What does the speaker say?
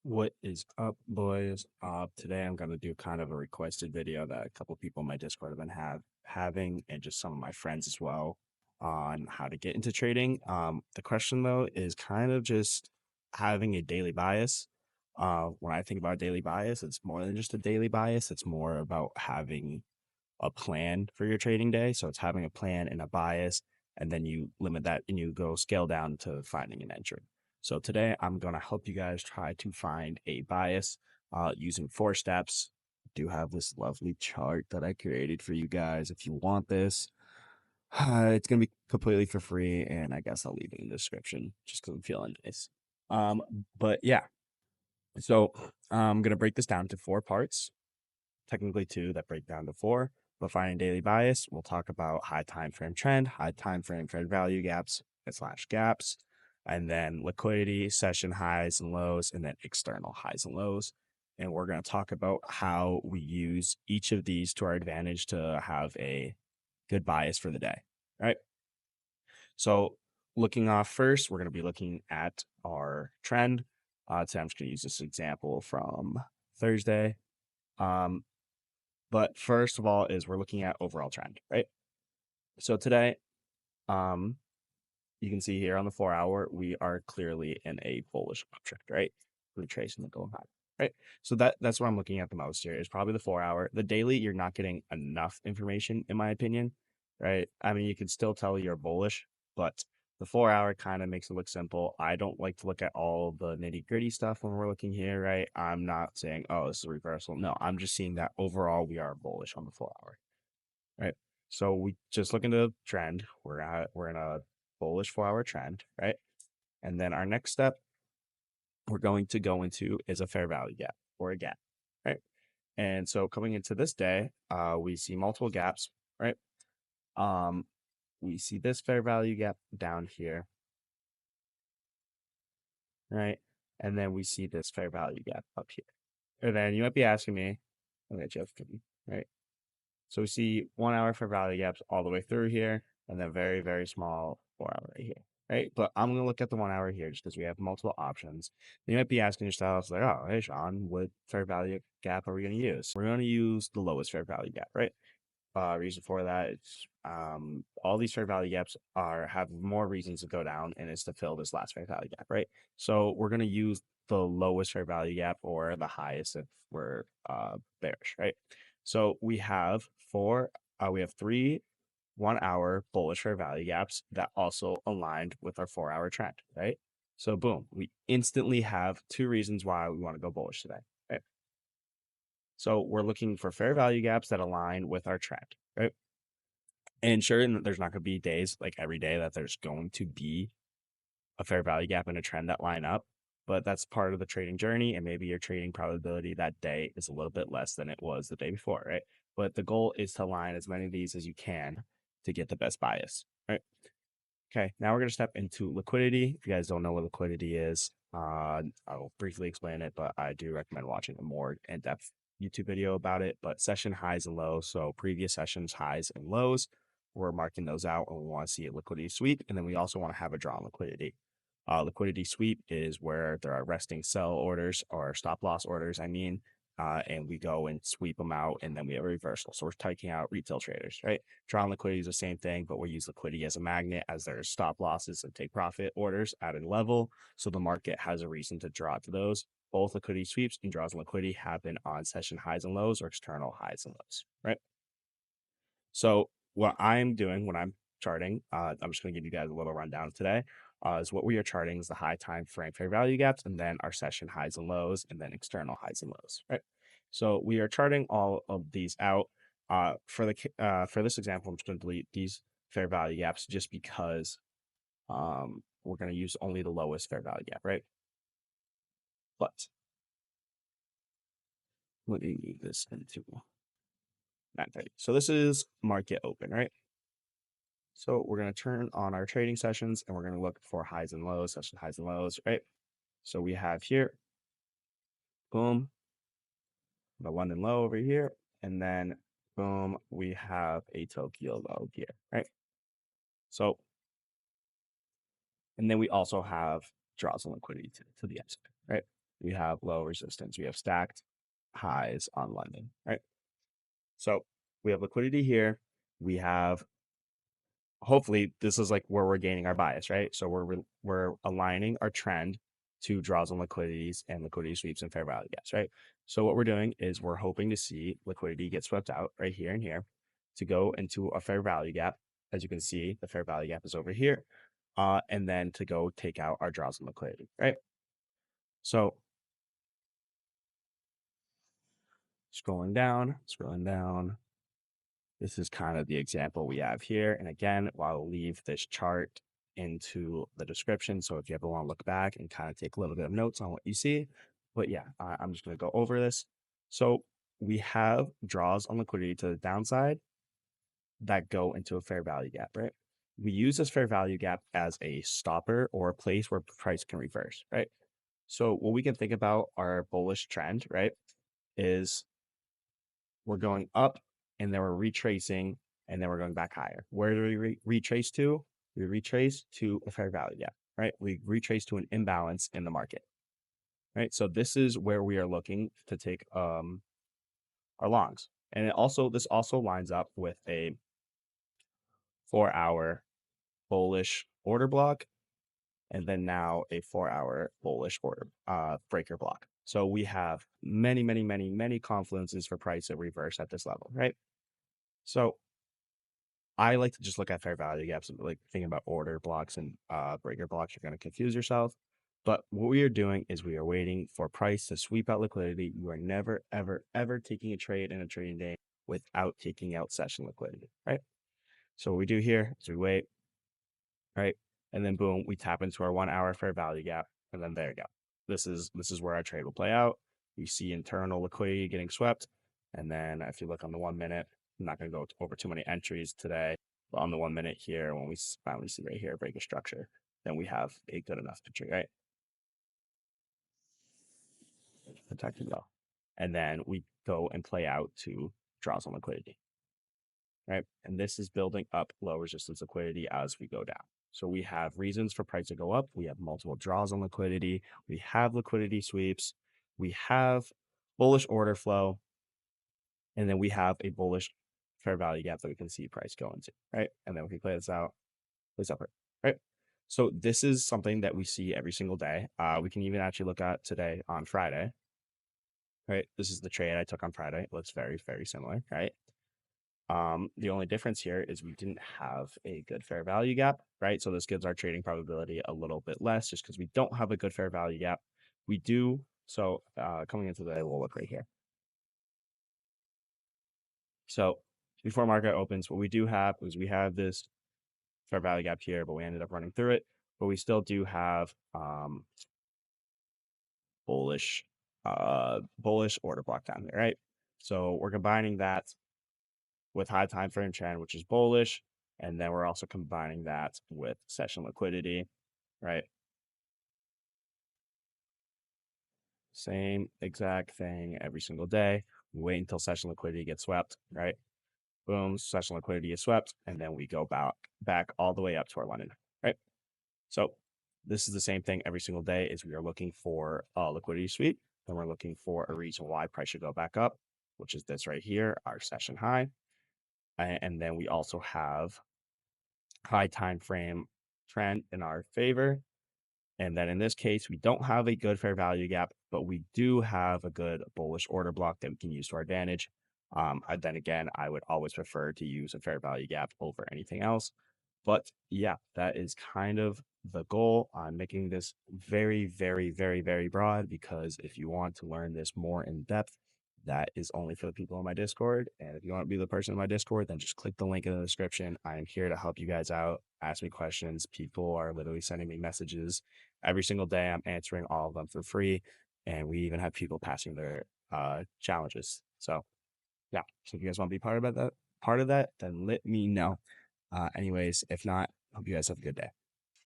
What is up, boys? Today I'm gonna do kind of a requested video that a couple people in my Discord have been having, and just some of my friends as well, on how to get into trading. The question though is kind of just having a daily bias. When I think about daily bias, it's more than just a daily bias. It's more about having a plan for your trading day. So it's having a plan and a bias, and then you limit that and you go scale down to finding an entry. So today I'm going to help you guys try to find a bias using 4 steps. I do have this lovely chart that I created for you guys. If you want this, it's going to be completely for free, and I guess I'll leave it in the description just because I'm feeling nice. But yeah, so I'm going to break this down to 4 parts, technically 2 that break down to 4. But finding daily bias, we'll talk about high time frame trend, high time frame trend value gaps / gaps, and then liquidity, session highs and lows, and then external highs and lows. And we're going to talk about how we use each of these to our advantage to have a good bias for the day. All right. So looking off first, we're going to be looking at our trend. Today I'm just going to use this example from Thursday. But first of all is we're looking at overall trend, right? So today, you can see here on the 4-hour, we are clearly in a bullish uptrend, right? Retracing the golden high, right? So that's what I'm looking at the most here is probably the 4-hour. The daily, you're not getting enough information, in my opinion, right? I mean, you can still tell you're bullish, but the 4-hour kind of makes it look simple. I don't like to look at all the nitty gritty stuff when we're looking here, right? I'm not saying, oh, this is a reversal. No, I'm just seeing that overall we are bullish on the 4-hour, right? So we just look into the trend. We're in a bullish 4-hour trend, right? And then our next step we're going to go into is a fair value gap or a gap, right? And so coming into this day, we see multiple gaps, right? We see this fair value gap down here, right? And then we see this fair value gap up here. And then you might be asking me, okay, Jeff, right? So we see 1-hour fair value gaps all the way through here, and then very, very small 4-hour right here, right? But I'm going to look at the 1-hour here just because we have multiple options. You might be asking yourself, like, oh, hey, Sean, what fair value gap are we going to use? We're going to use the lowest fair value gap, right? Reason for that is all these fair value gaps have more reasons to go down, and it's to fill this last fair value gap, right? So we're going to use the lowest fair value gap or the highest if we're bearish, right? So we have we have 3 1-hour bullish fair value gaps that also aligned with our 4-hour trend, right? So boom, we instantly have 2 reasons why we want to go bullish today, right? So we're looking for fair value gaps that align with our trend, right? And sure, there's not going to be days like every day that there's going to be a fair value gap and a trend that line up, but that's part of the trading journey. And maybe your trading probability that day is a little bit less than it was the day before, right? But the goal is to align as many of these as you can to get the best bias, right? Okay, now we're going to step into liquidity. If you guys don't know what liquidity is, I'll briefly explain it, but I do recommend watching a more in-depth YouTube video about it. But session highs and lows, so previous sessions highs and lows, we're marking those out, and we want to see a liquidity sweep, and then we also want to have a draw on liquidity. Liquidity sweep is where there are resting sell orders or stop loss orders, and we go and sweep them out, and then we have a reversal. So we're taking out retail traders, right? Draw on liquidity is the same thing, but we use liquidity as a magnet as there's stop losses and take profit orders at a level. So the market has a reason to draw to those. Both liquidity sweeps and draws on liquidity happen on session highs and lows or external highs and lows, right? So what I'm doing when I'm charting, I'm just going to give you guys a little rundown today. Is what we are charting is the high time frame fair value gaps, and then our session highs and lows, and then external highs and lows, right? So we are charting all of these out. For this example, I'm just going to delete these fair value gaps just because we're going to use only the lowest fair value gap, right? But let me move this into 9:30. So this is market open, right? So we're going to turn on our trading sessions and we're going to look for highs and lows, session highs and lows, right? So we have here, boom, the London low over here, and then boom, we have a Tokyo low here, right? So, and then we also have draws on liquidity to the upside, right? we have low resistance. We have stacked highs on London, right? So we have liquidity here. We have, hopefully this is like where we're gaining our bias, right? So we're aligning our trend to draws on liquidities and liquidity sweeps and fair value gaps, right? So what we're doing is we're hoping to see liquidity get swept out right here and here to go into a fair value gap. As you can see, the fair value gap is over here. And then to go take out our draws on liquidity, right? So scrolling down. This is kind of the example we have here. And again, I'll leave this chart into the description. So if you ever want to look back and kind of take a little bit of notes on what you see. But yeah, I'm just going to go over this. So we have draws on liquidity to the downside that go into a fair value gap, right? We use this fair value gap as a stopper or a place where price can reverse, right? So what we can think about our bullish trend, right, is we're going up and then we're retracing and then we're going back higher. Where do we retrace to? We retrace to a fair value gap, right? We retrace to an imbalance in the market, right? So this is where we are looking to take our longs. And this also lines up with a 4-hour bullish order block and then now a 4-hour bullish order breaker block. So we have many confluences for price at reverse at this level, right? So I like to just look at fair value gaps and like thinking about order blocks and breaker blocks. You're going to confuse yourself. But what we are doing is we are waiting for price to sweep out liquidity. You are never, ever taking a trade in a trading day without taking out session liquidity, right? So what we do here is we wait, right? And then boom, we tap into our 1-hour fair value gap. And then there you go. This is where our trade will play out. You see internal liquidity getting swept. And then if you look on the 1 minute, I'm not going to go over too many entries today, but on the 1 minute here, when we finally see right here, break a structure, then we have a good enough picture, right? Protected well. And then we go and play out to draws on liquidity, right? And this is building up low resistance liquidity as we go down. So we have reasons for price to go up. We have multiple draws on liquidity. We have liquidity sweeps. We have bullish order flow. And then we have a bullish fair value gap that we can see price go into, right? And then if we play this out, place upward, right? So this is something that we see every single day. We can even actually look at today on Friday, right? This is the trade I took on Friday. It looks very similar, right? The only difference here is we didn't have a good fair value gap, right? So this gives our trading probability a little bit less just because we don't have a good fair value gap. We do. So coming into the day, we'll look right here. So before market opens, what we do have is we have this fair value gap here, but we ended up running through it. But we still do have bullish order block down here, right? So we're combining that with high time frame trend, which is bullish, and then we're also combining that with session liquidity, right? Same exact thing every single day. We wait until session liquidity gets swept, right? Boom, session liquidity is swept, and then we go back all the way up to our London, right? So this is the same thing every single day is we are looking for a liquidity sweep, and we're looking for a reason why price should go back up, which is this right here, our session high. And then we also have high time frame trend in our favor. And then in this case, we don't have a good fair value gap, but we do have a good bullish order block that we can use to our advantage. Then again, I would always prefer to use a fair value gap over anything else. But yeah, that is kind of the goal. I'm making this very broad because if you want to learn this more in depth, that is only for the people on my Discord. And if you want to be the person in my Discord, then just click the link in the description. I am here to help you guys out. Ask me questions. People are literally sending me messages every single day. I'm answering all of them for free. And we even have people passing their challenges. So yeah. So if you guys want to be part of that, then let me know. Anyways, if not, hope you guys have a good day.